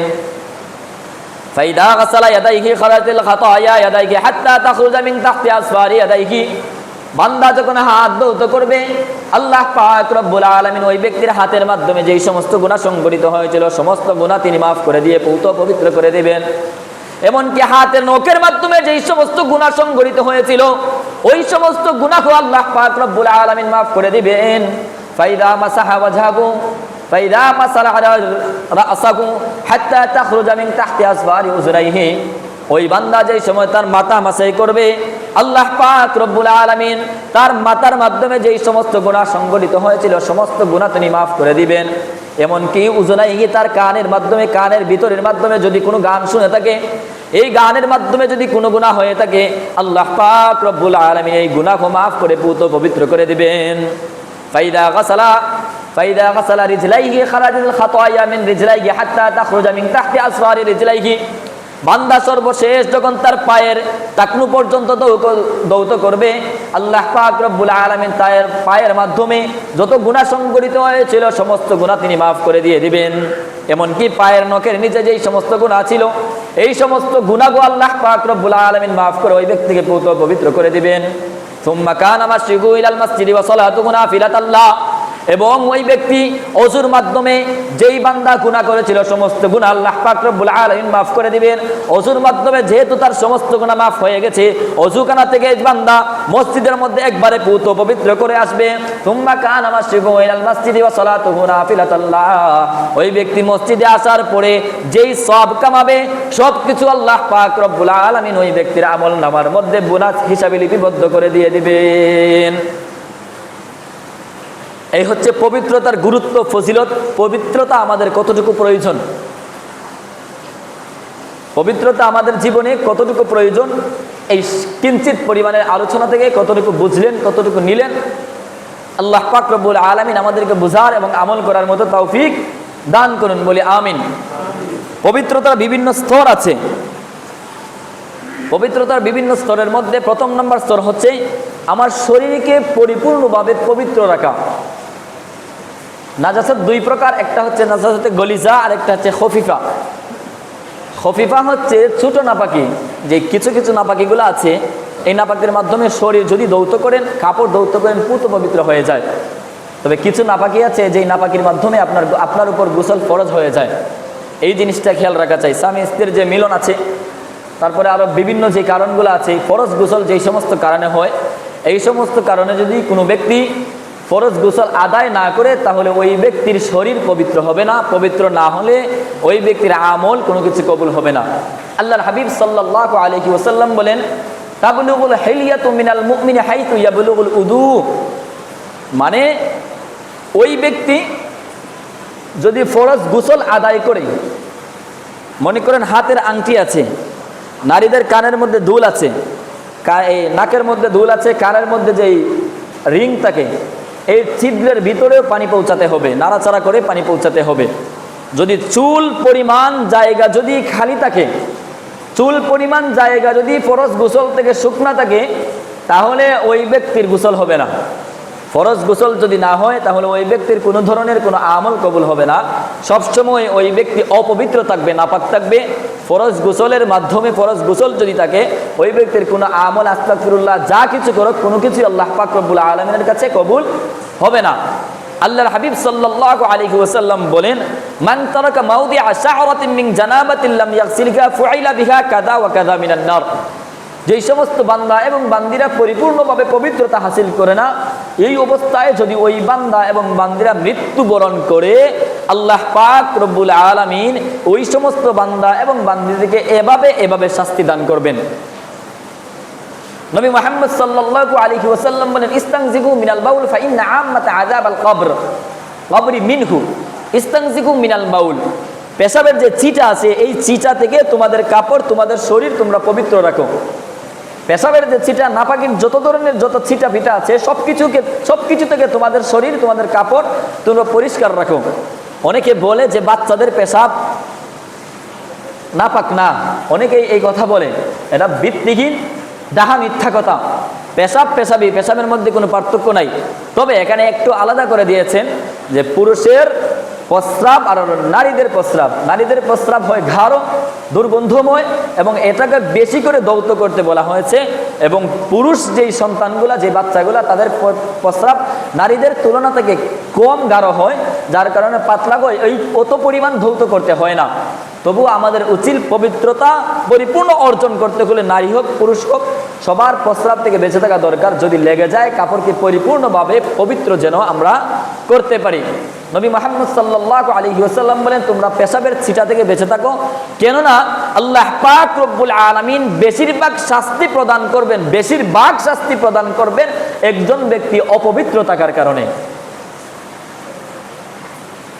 ফাইদা গাসালা ইয়াদাইহি খারাজাতিল খাতায়া ইয়াদাইহি হাত্তা তাখরুজা মিন তাহতি আসফারি ইয়াদাইহি। বান্দা যখন হাত ধৌত করবে, আল্লাহ পাক রব্বুল আলামিন ওই ব্যক্তির হাতের মাধ্যমে যেই সমস্ত গুনাহ সংগঠিত হয়েছিল সমস্ত গুনাহ তিনি মাফ করে দিয়ে পৌত পবিত্র করে দিবেন। এমনকি হাতের নখের মাধ্যমে যেই সমস্ত গুনাহ সংগঠিত হয়েছিল ওই সমস্ত গুনাহ আল্লাহ পাক রব্বুল আলামিন মাফ করে দিবেন। ফাইদা মাসাহা ওয়াজহাহু ফাইদা মাসালা রাসাহু হাত্তা তাখরুজা মিন তাহতি আসফারি উযরাইহি। ওই বান্দা যেই সময় তার মাথা মাসাই করবে, আল্লাহ পাক রব্বুল আলামিন তার মাথার মাধ্যমে যেই সমস্ত গুনাহ সংগঠিত হয়েছিল সমস্ত গুনাহ তিনি মাফ করে দিবেন। এমনকি উযুনাইহি তার কানের মাধ্যমে, কানের ভিতরের মাধ্যমে যদি কোনো গান শুনে থাকে, এই গানের মাধ্যমে যদি কোনো গুনাহ হয়ে থাকে আল্লাহ পাক রব্বুল আলামিন এই গুনাহ মাফ করে পুত পবিত্র করে দিবেন। ফাইদা গাসালা রিজলাইহি খারাজাতিল খাতায়া মিন রিজলাইহি হাত্তা তাখরুজা মিন তাহতি আসফারি রিজলাইহি। বান্দা সর্বশেষ যখন তার পায়ের টাকনু পর্যন্ত দৌত করবে, আল্লাহ পাক রব্বুল আলামিন তার পায়ের মাধ্যমে যত গুনাহ সংগঠিত হয়েছিল সমস্ত গুনাহ তিনি মাফ করে দিয়ে দিবেন। এমনকি পায়ের নখের নিচে যেই সমস্ত গুনাহ ছিল এই সমস্ত গুনাহগুলো আল্লাহ পাক রব্বুল আলামিন মাফ করে ওই ব্যক্তিকে পুত পবিত্র করে দিবেন। সুম্মা কানা মাসরিগু ইলাল মাসজিদি ওয়া সালাতুহু নাফিলাতাল্লাহ। এবং ওই ব্যক্তি ওযুর মাধ্যমে যেই বান্দা গুনাহ করেছিল সমস্ত গুনাহ আল্লাহ পাক রব্বুল আলামিন মাফ করে দিবেন। ওযুর মাধ্যমে যেহেতু তার সমস্ত গুনাহ মাফ হয়ে গেছে, ওযুখানা থেকে বান্দা মসজিদের মধ্যে একবারে পুত পবিত্র করে আসবে। সুম্মা কানা মাসরিগু ইলাল মাসজিদি ওয়া সালাতুহু নাফিলাতাল্লাহ। ওই ব্যক্তি মসজিদে আসার পরে যেই সওয়াব কামাবে সবকিছু আল্লাহ পাক রব্বুল আলামিন ওই ব্যক্তির আমলনামার মধ্যে বোনাস হিসাবে লিপিবদ্ধ করে দিয়ে দিবেন। এই হচ্ছে পবিত্রতার গুরুত্ব, ফজিলত। পবিত্রতা আমাদের কতটুকু প্রয়োজন, পবিত্রতা আমাদের জীবনে কতটুকু প্রয়োজন, এই কিঞ্চিত পরিমাণের আলোচনা থেকে কতটুকু বুঝলেন, কতটুকু নিলেন। আল্লাহ পাক রব্বুল আলামিন আমাদেরকে বুঝার এবং আমল করার মতো তৌফিক দান করুন, বলি আমিন। পবিত্রতার বিভিন্ন স্তর আছে। পবিত্রতার বিভিন্ন স্তরের মধ্যে প্রথম নম্বর স্তর হচ্ছে আমার শরীরকে পরিপূর্ণভাবে পবিত্র রাখা। নাজাসাত দুই প্রকার, একটা হচ্ছে নাজাসাতে গলিজা আর একটা হচ্ছে খফিফা। খফিফা হচ্ছে ছোট নাপাকি, যে কিছু কিছু নাপাকিগুলো আছে এই নাপাকির মাধ্যমে শরীর যদি দৌত করেন, কাপড় দৌত করেন, পুত পবিত্র হয়ে যায়। তবে কিছু নাপাকি আছে যেই নাপাকির মাধ্যমে আপনার উপর গোসল ফরজ হয়ে যায়। এই জিনিসটা খেয়াল রাখা চাই। স্বামী স্ত্রীর যে মিলন আছে, তারপরে আরও বিভিন্ন যে কারণগুলো আছে, ফরজ গোসল যেই সমস্ত কারণে হয়, এই সমস্ত কারণে যদি কোনো ব্যক্তি ফরজ গোসল আদায় না করে তাহলে ওই ব্যক্তির শরীর পবিত্র হবে না। পবিত্র না হলে ওই ব্যক্তির আমল কোনো কিছু কবুল হবে না। আল্লাহর হাবিব সাল্লাল্লাহু আলাইহি ওয়াসাল্লাম বলেন, তাবলুগুল হিলিয়াতু মিনাল মুমিনি হাইতু ইয়াবলুগুল উদু। মানে ওই ব্যক্তি যদি ফরজ গোসল আদায় করে, মনে করেন হাতের আংটি আছে, নারীদের কানের মধ্যে দুল আছে, নাকের মধ্যে দুল আছে, কানের মধ্যে যেই রিং থাকে এই ছিদ্রের ভিতরেও পানি পৌঁছাতে হবে, নাড়াচাড়া করে পানি পৌঁছাতে হবে। যদি চুল পরিমাণ জায়গা যদি খালি থাকে, চুল পরিমাণ জায়গা যদি ফরজ গোসল থেকে শুকনা থাকে, তাহলে ওই ব্যক্তির গোসল হবে না। ফরজ গোসল যদি না হয় তাহলে ওই ব্যক্তির কোনো ধরনের কোনো আমল কবুল হবে না। সবসময় ওই ব্যক্তি অপবিত্র থাকবে, নাপাক থাকবে। ফরজ গোসলের মাধ্যমে, ফরজ গোসল যদি থাকে, ওই ব্যক্তির কোনো আমল আস্তাগফিরুল্লাহ যা কিছু করুক কোনো কিছুই আল্লাহ পাক রব্বুল আলামিনের কাছে কবুল হবে না। আল্লাহর হাবিব সাল্লাল্লাহু আলাইহি ওয়াসাল্লাম বলেন, মান তারাকা মাউদিআ শা'রাতিন মিন জানাবাতিন লাম ইয়াগসিলহা ফুইলা বিহা কাযা ওয়া কাযা মিনান নার। যেই সমস্ত বান্দা এবং বান্দিরা পরিপূর্ণভাবে পবিত্রতা হাসিল করে না, এই অবস্থায় যদি ওই বান্দা এবং বান্দিরা মৃত্যুবরণ করে, আল্লাহ পাক রব্বুল আলামিন ওই সমস্ত বান্দা এবং বান্দিদেরকে এভাবে শাস্তি দান করবেন। নবী মুহাম্মদ সাল্লাল্লাহু আলাইহি ওয়াসাল্লাম বলেন, ইস্তানজিকু মিনাল বাউল ফা ইন্না আম্মাতা আযাবাল কবরি মিনহু। ইস্তানজিকু মিনাল বাউল, পেশাবের যে চিটা আছে এই চিটা থেকে তোমাদের কাপড়, তোমাদের শরীর তোমরা পবিত্র রাখো। পেশাবের যে চিটা, নাপাকির যত ধরনের যত ছিটা ফিটা আছে সবকিছু থেকে তোমাদের শরীর, তোমাদের কাপড় তোমরা পরিষ্কার রাখো। অনেকে বলে যে বাচ্চাদের পেশাব নাপাক না, অনেকেই এই কথা বলে, এটা ভিত্তিহীন ডাহা মিথ্যা কথা। পেশাবের মধ্যে কোনো পার্থক্য নাই। তবে এখানে একটু আলাদা করে দিয়েছেন যে পুরুষের প্রস্রাব আর নারীদের প্রস্রাব হয় গাঢ়, দুর্গন্ধময় এবং এটাকে বেশি করে দৌত করতে বলা হয়েছে। এবং পুরুষ যেই সন্তানগুলা, যে বাচ্চাগুলা, তাদের প্রস্রাব নারীদের তুলনা থেকে কম গাঢ় হয়, যার কারণে পাতলা হয়, এই অত পরিমাণ ধৌত করতে হয় না। তবু আমাদের উচিত পবিত্রতা পরিপূর্ণ অর্জন করতে হলে নারী হোক পুরুষ হোক সবার প্রস্রাব থেকে বেঁচে থাকা দরকার। যদি লেগে যায় কাপড়কে পরিপূর্ণভাবে পবিত্র যেন আমরা করতে পারি। নবী মুহাম্মদ সাল্লাল্লাহু আলাইহি ওয়াসাল্লাম বলেন, তোমরা পেশাবের ছিটা থেকে বেঁচে থাকো, কেননা আল্লাহ পাক রব্বুল আলামিন বেশিরভাগ শাস্তি প্রদান করবেন একজন ব্যক্তি অপবিত্র থাকার কারণে।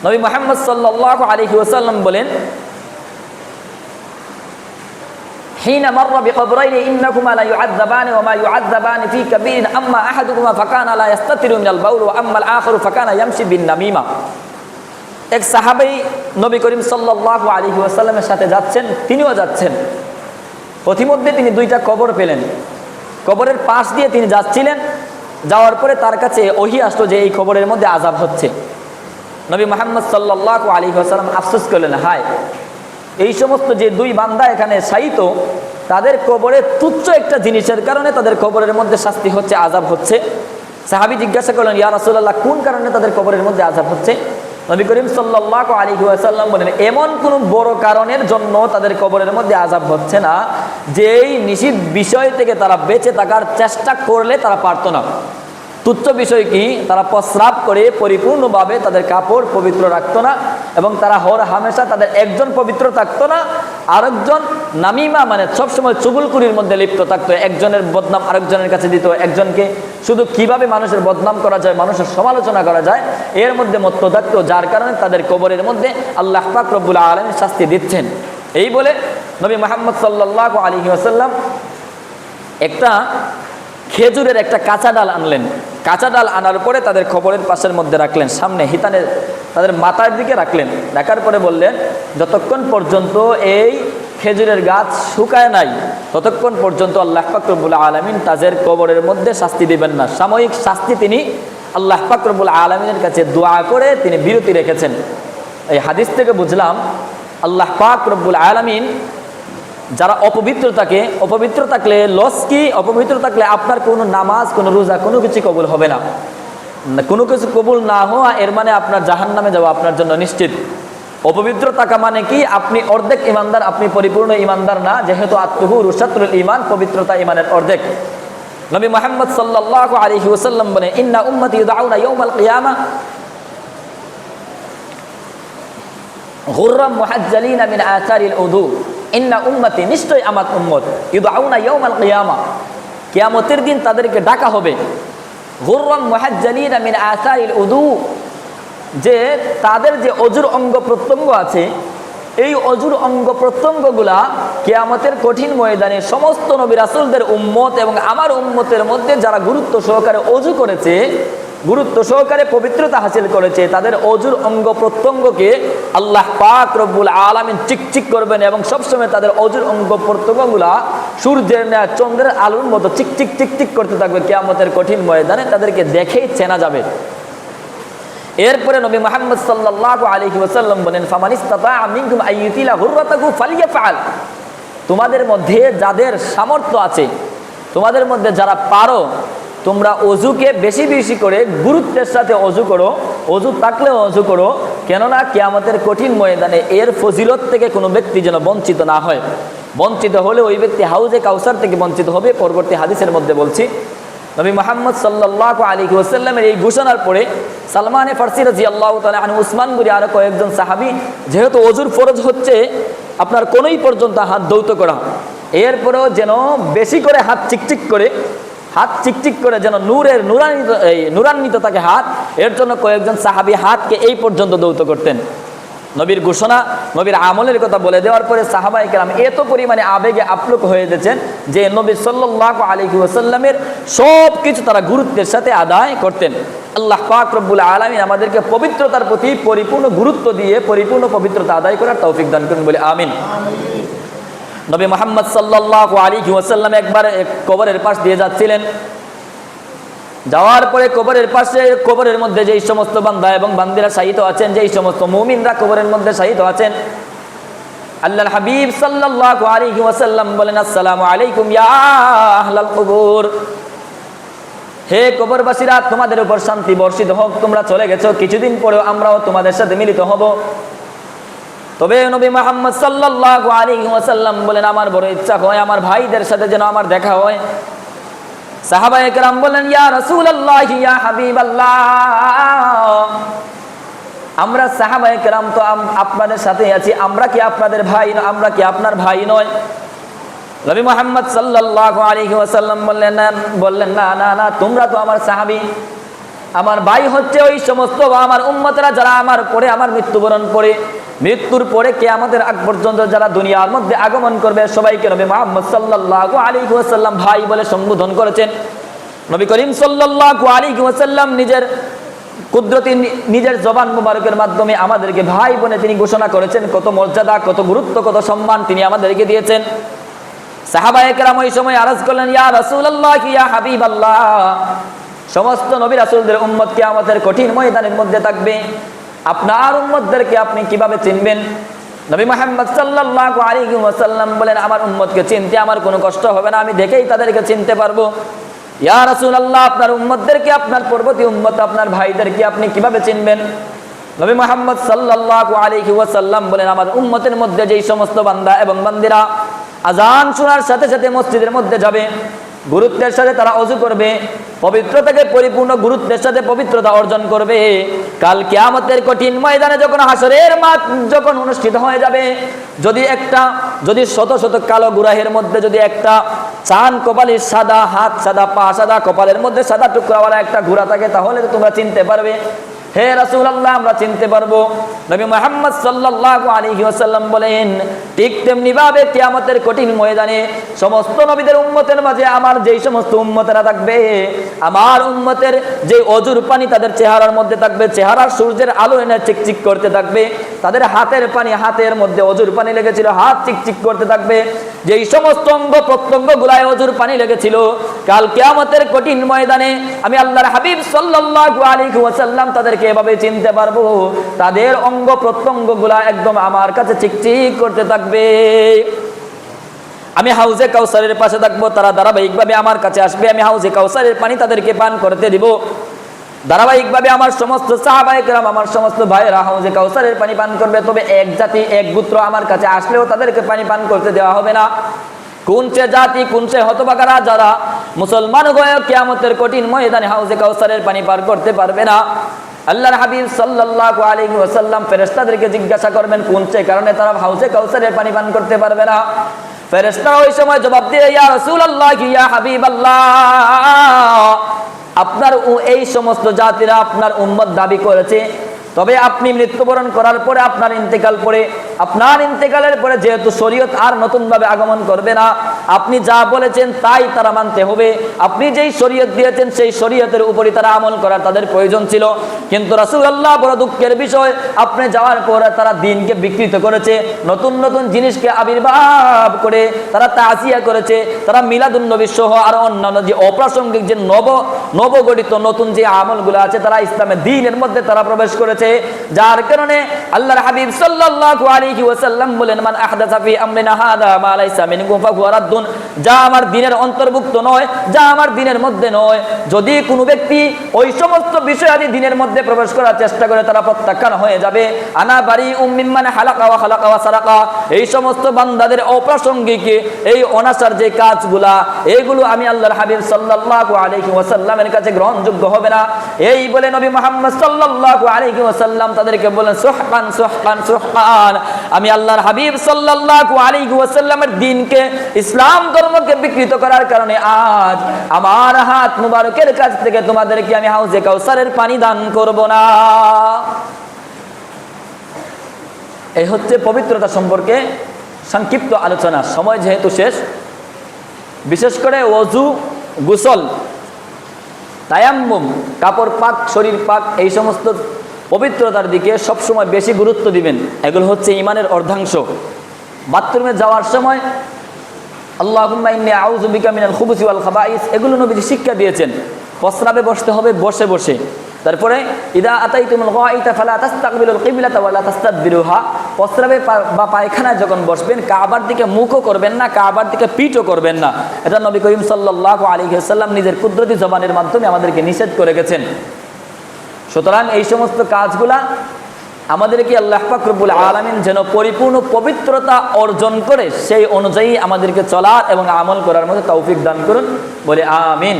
নবী মুহাম্মদ সাল্লাল্লাহু আলাইহি ওয়াসাল্লাম বলেন, হিনা মাররা বিকবরাইনি ইন্নাকুমা লা ইউআযাবানি ওয়া মা ইউআযাবানি ফি কাবীরিন আম্মা আহাদুকুমা ফাকানা লা ইস্তাতিরু মিনাল বাউল ওয়া আম্মাল আখিরু ফাকানা ইয়ামশি বিন নামিমা। এক সাহাবী নবী করিম সাল্লাল্লাহু আলাইহি ওয়াসাল্লামের সাথে যাচ্ছেন, তিনিও যাচ্ছেন। পথিমধ্যে তিনি দুইটা কবর পেলেন। কবরের পাশ দিয়ে তিনি যাচ্ছিলেন, যাওয়ার পরে তার কাছে ওহী আসলো যে এই কবরের মধ্যে আযাব হচ্ছে। নবী মুহাম্মদ সাল্লাল্লাহু আলাইহি ওয়াসাল্লাম আফসোস করলেন, হায়, এই সমস্ত যে দুই বান্দা এখানে শায়িত, তাদের কবরে তুচ্ছ একটা জিনিসের কারণে তাদের কবরের মধ্যে শাস্তি হচ্ছে, আযাব হচ্ছে। সাহাবী জিজ্ঞাসা করলেন, ইয়া রাসূলুল্লাহ, কোন কারণে তাদের কবরের মধ্যে আযাব হচ্ছে? নবী করিম সাল্লাল্লাহু আলাইহি ওয়াসাল্লাম বলেন, এমন কোন বড় কারণের জন্য তাদের কবরের মধ্যে আযাব হচ্ছে না যেই নিষিদ্ধ বিষয় থেকে তারা বেঁচে থাকার চেষ্টা করলে তারা পারত না। তুচ্ছ বিষয় কি? তারা প্রস্রাব করে পরিপূর্ণভাবে তাদের কাপড় পবিত্র রাখতো না, এবং তারা হামেশা তাদের একজন পবিত্র থাকতো না, আরেকজন নামিমা মানে সবসময় চুগলখুরির মধ্যে লিপ্ত থাকতো। একজনের বদনাম আরেকজনের কাছে দিত, একজনকে শুধু কিভাবে মানুষের বদনাম করা যায়, মানুষের সমালোচনা করা যায়, এর মধ্যে মত্ত থাকতো, যার কারণে তাদের কবরের মধ্যে আল্লাহ পাক রব্বুল আলামিন শাস্তি দিচ্ছেন। এই বলে নবী মুহাম্মদ সাল্লাল্লাহু আলাইহি ওয়াসাল্লাম একটা খেজুরের একটা কাঁচা ডাল আনলেন। কাঁচা ডাল আনার পরে তাদের কবরের পাশের মধ্যে রাখলেন, সামনে হিতানের তাদের মাথার দিকে রাখলেন। রাখার পরে বললেন, যতক্ষণ পর্যন্ত এই খেজুরের গাছ শুকায় নাই ততক্ষণ পর্যন্ত আল্লাহ পাক রব্বুল আলামিন তাদের কবরের মধ্যে শাস্তি দিবেন না। সাময়িক শাস্তি তিনি আল্লাহ পাক রব্বুল আলামিনের কাছে দোয়া করে তিনি বিরতি রেখেছেন। এই হাদিস থেকে বুঝলাম আল্লাহ পাক রব্বুল আলামিন যারা অপবিত্র থাকলে লস কি? অপবিত্র থাকলে আপনার কোনো নামাজ, কোনো রোজা, কোনো কিছু কবুল হবে না। কোনো কিছু কবুল না হওয়া এর মানে আপনার জাহান্নামে যাওয়া আপনার জন্য নিশ্চিত। অপবিত্র থাকা মানে কি? আপনি অর্ধেক ইমানদার, আপনি পরিপূর্ণ ইমানদার না, যেহেতু আত্মহুরু শাতরুল ঈমান, পবিত্রতা ইমানের অর্ধেক। নবী মুহাম্মদ সাল্লাল্লাহু আলাইহি ওয়াসাল্লাম বলেন, ইন্না উম্মতি ইউদআউনা ইয়াউমাল কিয়ামা গুররাম মুহাজ্জালিনা মিন আথারিল উযু। ইন্না উম্মতি, নিশ্চয় আমার উম্মত, ইউদআউনা ইয়াউমাল কিয়ামা, কিয়ামতের দিন তাদেরকে ডাকা হবে, গুররাম মুহাজ্জালিনা মিন আথারিল উযু, যে তাদের যে অজুর অঙ্গ প্রত্যঙ্গ আছে, এই অজুর অঙ্গ প্রত্যঙ্গগুলা কিয়ামতের কঠিন ময়দানে সমস্ত নবী রাসূলদের উম্মত এবং আমার উম্মতের মধ্যে যারা গুরুত্ব সহকারে অজু করেছে গুরুত্ব সহকারে পবিত্রতা হাসিল করেছে, তাদের অজুর অঙ্গ প্রত্যঙ্গকে আল্লাহ পাক রব্বুল আলামিন চিকচিক করবেন এবং সবসময় তাদের অজুর অঙ্গ প্রত্যঙ্গগুলা সূর্যের ন্যায় চন্দ্রের আলোর মতো চিকচিক চিকচিক করতে থাকবে। কিয়ামতের কঠিন ময়দানে তাদেরকে দেখেই চেনা যাবে। এরপরে নবী মুহাম্মদ সাল্লাল্লাহু আলাইহি ওয়াসাল্লাম বলেন, ফামানিস্তাতাআ মিনকুম আইয়ুতিলা হুররাতাহু ফালিয়াফআল। তোমাদের মধ্যে যাদের সামর্থ্য আছে, তোমাদের মধ্যে যারা পারো, তোমরা অজুকে বেশি বেশি করে গুরুত্বের সাথে অজু করো, অজু থাকলেও অজু করো, কেননা কিয়ামতের কঠিন ময়দানে এর ফজিলত থেকে কোনো ব্যক্তি যেন বঞ্চিত না হয়। বঞ্চিত হলে ওই ব্যক্তি হাউজে কাউসার থেকে বঞ্চিত হবে। পরবর্তী হাদিসের মধ্যে বলছি, নবী মুহাম্মদ সাল্লাল্লাহু আলাইহি ওয়াসাল্লামের এই ঘোষণার পরে সালমান ফারসি রাদিয়াল্লাহু তাআলা আনহু, উসমান গনি আরো কয়েকজন সাহাবী, যেহেতু অজুর ফরজ হচ্ছে আপনার কোনই পর্যন্ত হাত ধৌত করা, এরপরেও যেন বেশি করে হাত চিকচিক করে, হাত চিকচিক করে যেন নূরান্বিত থাকে হাত, এর জন্য কয়েকজন সাহাবী হাতকে এই পর্যন্ত ধৌত করতেন। নবীর ঘোষণা, নবীর আমলের কথা বলে দেওয়ার পরে সাহাবায়ে কেরাম এত পরিমাণে আবেগে আপ্লুত হয়ে গেছেন যে নবী সাল্লাল্লাহু আলাইহি ওয়াসাল্লামের সব কিছু তারা গুরুত্বের সাথে আদায় করতেন। আল্লাহ পাক রব্বুল আলামিন আমাদেরকে পবিত্রতার প্রতি পরিপূর্ণ গুরুত্ব দিয়ে পরিপূর্ণ পবিত্রতা আদায় করার তৌফিক দান করুন বলে আমিন। নবী মুহাম্মদ সাল্লাল্লাহু আলাইহি ওয়াসাল্লাম একবার কবরের পাশ দিয়ে যাচ্ছিলেন। যাওয়ার পরে কবরের পাশে, কবরের মধ্যে যেই সমস্ত বান্দা এবং বান্দিরা শায়িত আছেন, যেই সমস্ত মুমিনরা কবরের মধ্যে শায়িত আছেন, আল্লাহর হাবিব সাল্লাল্লাহু আলাইহি ওয়াসাল্লাম বলেন, আসসালামু আলাইকুম ইয়া আহলাল কুবুর। হে কবরবাসীরা, তোমাদের উপর শান্তি বর্ষিত হোক। তোমরা চলে গেছো, কিছুদিন পরেও আমরাও তোমাদের সাথে মিলিত হব। তবে নবী মুহাম্মদ সাল্লাল্লাহু আলাইহি ওয়াসাল্লাম বলেন, আমার বড় ইচ্ছা হয় আমার ভাইদের সাথে যেন আমার দেখা হয়। সাহাবায়ে কেরাম বলেন, ইয়া রাসূলুল্লাহ ইয়া হাবিবাল্লাহ, আমরা সাহাবায়ে কেরাম তো আপনাদের সাথে আছি, আমরা কি আপনাদের ভাই, আমরা কি আপনার ভাই নয়? নবী মুহাম্মদ সাল্লাল্লাহু আলাইহি ওয়াসাল্লাম বললেন না না না, তোমরা তো আমার সাহাবী। আমার ভাই হচ্ছে ওই সমস্ত আমার উম্মতরা যারা আমার পরে, আমার মৃত্যুবরণ করে, মৃত্যুর পরে কিয়ামতের আগ পর্যন্ত যারা দুনিয়ার মধ্যে আগমন করবে, সবাইকে নবী মুহাম্মদ সাল্লাল্লাহু আলাইহি ওয়াসাল্লাম ভাই বলে সম্বোধন করেছেন। নবী করিম সাল্লাল্লাহু আলাইহি ওয়াসাল্লাম নিজের কুদরতি, নিজের জবান মুবারকের মাধ্যমে আমাদেরকে ভাই বলে তিনি ঘোষণা করেছেন। কত মর্যাদা, কত গুরুত্ব, কত সম্মান তিনি আমাদেরকে দিয়েছেন। সাহাবায়ে কেরাম ওই সময় আরজ করলেন, ইয়া রাসূলুল্লাহ ইয়া হাবিবাল্লাহ, সমস্ত নবী রাসূলদের উম্মত কিয়ামতের কঠিন ময়দানের মধ্যে থাকবে, আপনার উম্মতদেরকে আপনি কিভাবে চিনবেন? নবী মুহাম্মদ সাল্লাল্লাহু আলাইহি ওয়াসাল্লাম বলেন, আমার উম্মতকে চিনতে আমার কোনো কষ্ট হবে না, আমি দেখেই তাদেরকে চিনতে পারবো। ইয়া রাসূলুল্লাহ, আপনার উম্মতদেরকে, আপনার পরবর্তী উম্মত, আপনার ভাইদেরকে আপনি কিভাবে চিনবেন? নবী মুহাম্মদ সাল্লাল্লাহু আলাইহি ওয়াসাল্লাম বলেন, আমার উম্মতের মধ্যে যেই সমস্ত বান্দা এবং বান্দিরা আযান শোনার সাথে সাথে মসজিদের মধ্যে যাবে, গুরুত্বের সাথে তারা অজু করবে, পবিত্রতাকে পরিপূর্ণ গুরুত্বের সাথে পবিত্রতা অর্জন করবে, কাল কিয়ামতের কঠিন ময়দানে যখন হাসরের মাঠ যখন অনুষ্ঠিত হয়ে যাবে, যদি শত শত কালো গুরাহের মধ্যে যদি একটা চান কপালের সাদা, হাত সাদা, পা সাদা, কপালের মধ্যে সাদা টুকরাওয়ালা একটা ঘোড়া থাকে, তাহলে তো তোমরা চিনতে পারবে। হে রাসূলুল্লাহ, আমরা চিনতে পারবো। নবী মুহাম্মদ সাল্লাল্লাহু আলাইহি ওয়াসাল্লাম বলেন, ঠিক তেমনি ভাবে কিয়ামতের কঠিন ময়দানে সমস্ত নবীদের উম্মতের মাঝে আমার যেই সমস্ত উম্মতেরা থাকবে, আমার উম্মতের যে অজুর পানি তাদের চেহারার মধ্যে থাকবে, চেহারার সূর্যের আলো এনে চিকচিক করতে থাকবে, তাদের হাতের পানি, হাতের মধ্যে অজুর পানি লেগেছিল, হাত চিকচিক করতে থাকবে, যেই সমস্ত অঙ্গ প্রত্যঙ্গ গুলায় অজুর পানি লেগেছিল, কাল কিয়ামতের কঠিন ময়দানে আমি আল্লাহর হাবিব সাল্লাল্লাহু আলাইহি ওয়াসাল্লাম তাদেরকে এভাবে চিনতে পারবো, তাদের অঙ্গ প্রত্যঙ্গ গুলা একদম আমার কাছে চিকচিক করতে থাকবে। আমি হাউজে কাউসারের পাশে থাকবো, তারা ধারাবাহিকভাবে আমার কাছে আসবে, আমি হাউজে কাউসারের পানি তাদেরকে পান করতে দিব। ধারাবাহিকভাবে আমার সমস্ত সাহাবায়ে কেরাম, আমার সমস্ত ভাইয়েরা হাউজে কাউসারের পানি পান করবে। তবে এক জাতি, এক গোত্র আমার কাছে আসলেও তাদেরকে পানি পান করতে দেওয়া হবে না। কোন সে জাতি, কোন সে হতভাগারা যারা মুসলমান হয়ে কিয়ামতের কঠিন ময়দানে হাউজে কাউসারের পানি পান করতে পারবে না, আল্লাহর হাবিব সাল্লাল্লাহু আলাইহি ওয়াসাল্লাম ফেরেশতাদেরকে জিজ্ঞাসা করবেন কোন সে কারণে তারা হাউজে কাউসারের পানি পান করতে পারবে না। ফেরেশতারা ওই সময় জবাব দিয়ে, ইয়া রাসূলুল্লাহ ইয়া হাবিবাল্লাহ, আপনার এই সমস্ত জাতিরা আপনার উম্মত দাবি করেছে, তবে আপনি মৃত্যুবরণ করার পরে আপনার ইন্তেকালের পরে যেহেতু শরীয়ত আর নতুনভাবে আগমন করবে না, আপনি যা বলেছেন তাই তারা মানতে হবে। আপনি যেই শরীয়ত দিয়েছেন সেই শরীয়তের উপরই তারা আমল করার তাদের প্রয়োজন ছিল। কিন্তু রাসূলুল্লাহ বড় দুঃখের বিষয়, আপনি যাওয়ার পরে তারা দ্বীনকে বিকৃত করেছে, নতুন নতুন জিনিসকে আবির্ভাব করে তারা তাজিয়া করেছে, তারা মিলাদুন নবী সহ আর অন্যান্য যে অপ্রাসঙ্গিক যে নবগঠিত নতুন যে আমলগুলো আছে তারা ইসলামের দ্বীনের মধ্যে তারা প্রবেশ করেছে। যার কারণে আল্লাহর হাবিব সাল্লাল্লাহু আলাইহি ওয়াসাল্লাম বলেন, মান আহদাসা ফি আমরিনা হাযা মা লাইসা মিনহু ফাহুয়া রাদ্দুন, যা আমার দ্বীনের অন্তর্ভুক্ত নয়, যা আমার দ্বীনের মধ্যে নয়, যদি কোনো ব্যক্তি ওই সমস্ত বিষয়াদি দ্বীনের মধ্যে প্রবেশ করার চেষ্টা করে তারা প্রত্যাখ্যান হয়ে যাবে। আনা বারিউম মিম্মান হালাকা ওয়া খালাকা ওয়া সারাকা, এই সমস্ত বান্দাদের অপ্রাসঙ্গিক এই অনাচার যে কাজগুলা, এগুলো আমি আল্লাহর হাবিব সাল্লাল্লাহু আলাইহি ওয়াসাল্লামের কাছে গ্রহণযোগ্য হবে না। এই বলে নবী মুহাম্মদ সাল্লাল্লাহু আলাইহি ওয়াসাল্লাম তাদেরকে বলেন, সুহকান সুহকান সুহকান। আমি আল্লাহর হাবিব সাল্লাল্লাহু আলাইহি ওয়াসাল্লামের দ্বীনকে, ইসলাম ধর্মকে বিকৃত করার কারণে আজ আমার হাত মুবারকের কাছ থেকে তোমাদেরকে আমি হাউজে কাউসারের পানি দান করব না। এই হচ্ছে পবিত্রতা সম্পর্কে সংক্ষিপ্ত আলোচনা। সময় যেহেতু শেষ, বিশেষ করে ওযু, গোসল, তায়াম্মুম, কাপড় পাক, শরীর পাক, এই সমস্ত পবিত্রতার দিকে সবসময় বেশি গুরুত্ব দিবেন। এগুলো হচ্ছে ঈমানের অর্ধাংশ। বাথরুমে যাওয়ার সময় আল্লাহুম্মা ইন্নী আউযু বিকা মিনাল খুবুসি ওয়াল খাবাইস, এগুলো নবীজি শিক্ষা দিয়েছেন। প্রস্রাবে বসতে হবে বসে বসে। তারপরে ইদা আতাইতুমুল গায়িতা ফালা তাস্তাকবিলুল কিবলাতা ওয়ালা তাস্তাদবিরুহা, প্রস্রাবে বা পায়খানায় যখন বসবেন কাবার দিকে মুখও করবেন না, কাবার দিকে পিঠও করবেন না। এটা নবী করিম সাল্লাল্লাহু আলাইহি ওয়াসাল্লাম নিজের কুদরতি জবানের মাধ্যমে আমাদেরকে নিষেধ করে গেছেন। সুতরাং এই সমস্ত কাজগুলা আমাদেরকে আল্লাহ পাক রব্বুল আলামিন যেন পরিপূর্ণ পবিত্রতা অর্জন করে সেই অনুযায়ী আমাদেরকে চলার এবং আমল করার মধ্যে তৌফিক দান করুন, বলে আমিন।